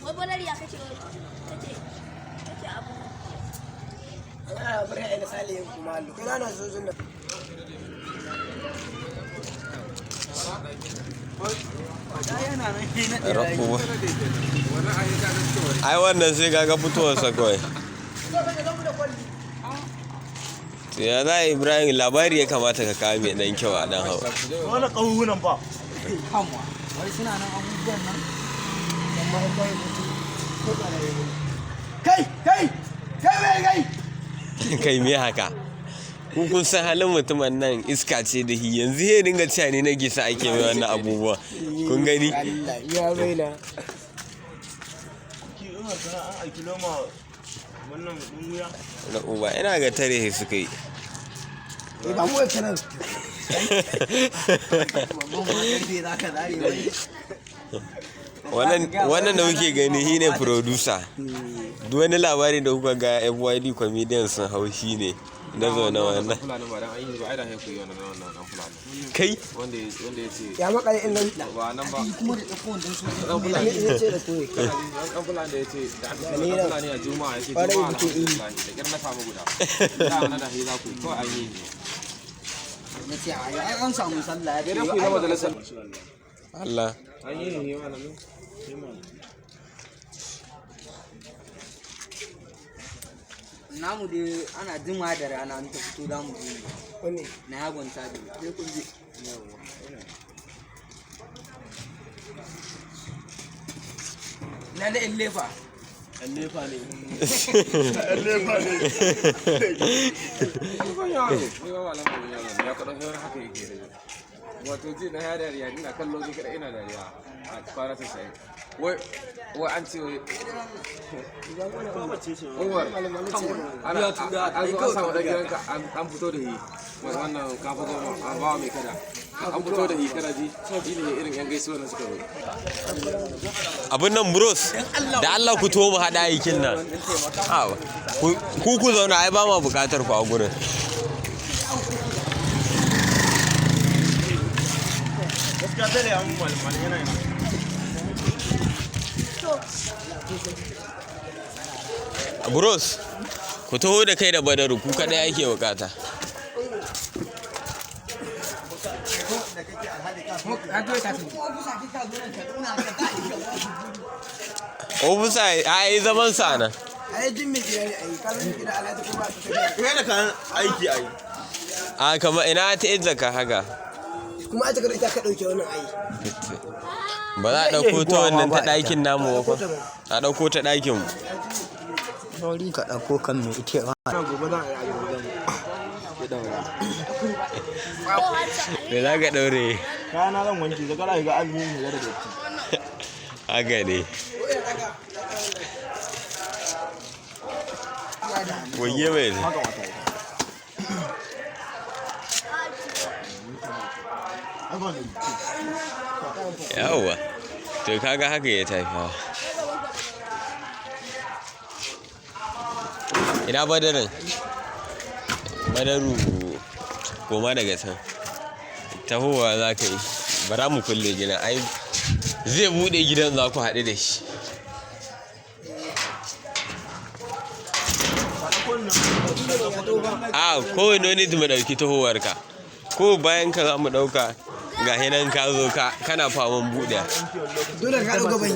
Wai balar ya kace abu. Ana bari ai misali yin kuma allo. Kana na sojin da. Ai wannan sai kaga fitowarsa kawai. Ya za Ibrahim labari ya kamata ka kawo mai dan kyau a dan hau. Wani ƙahunan ba. Wai suna nan abubuwan nan. Amma kai mutu ko kai Kai me haka? Kun san halin mutumin nan iska ce da hi yanzu ya dinga cewa ne na gisa ake mai wannan abubuwa. Kun gani? ya baina. Ki ina sana an aiki loma wannan din wuya. Na uba ina ga tare suka yi. Ba mu yake nan. Wannan da kuke gani shi ne producer. Duk wani labari da kuka ga FYD comedian sun hau shi ne na zo na wannan. Kai? Wanda ya ce Ya makale in nan. ba nan ba. Kuma da ɗauko wanda su Ɗan ce da koyi. Ɗan fulani da ya ce da ɗan fulani a juma'a ya ce juma'a na fulani da ƙyar na samu guda. Da wani da hila ku kawai an yi ne. Na ce a an samu sallah ya ce. Idan ku yi na majalisar. Allah. An yi ne malamin. Namu dai ana jima da rana an ta fito za mu je ne na yagon tabi sai kun je na da illefa Allefa ne. Ni ba malamin yaro ya kaɗa haka yake da wato ji na ya dariya ina kallo ji kada ina dariya a kwana ta sai wai an ce wai Umar ana an zo an samu ɗan gidanka an fito da yi wannan kafa goma an bawa mai kada an fito da yi kada ji shi ne irin yan gaisuwa na suka zo Abin nan bros da Allah ku to mu haɗa aikin nan. Ku zauna ai ba ma buƙatar ku a gurin. Gaskiya dare an malmal yana yana. Bros ku taho da kai da Badaru ku kaɗai ake buƙata. Ofisa a yi zaman sa nan. ai jin me gida ne ai kallon gida alhaji kuma Kai da kan aiki ai. A kama ina ta yi zaka haka. kuma a takar ita ka dauke wannan ai Ba za a ɗauko ta wannan ta ɗakin namu ba. A ɗauko ta ɗakin mu. sauri ka dauko kan me ita ba Gobe za a yi a gidan mu. Me za ka ɗaure? Kayana zan wanke daga za ga azumi ne da datti. Haka ne. Wage mai ne. Haka wata. Yawwa. To kaga haka ya tafi hawa. Ina Badarin? Badaru koma daga can. Tahowa za ka yi. Bara mu kulle gidan. Ai zai buɗe gidan za ku haɗu da shi. A kowane wani mu ɗauki tahowarka. Ko bayan ka za mu ɗauka ga hinan ka zo kana faman buɗe. dole ka dauka bai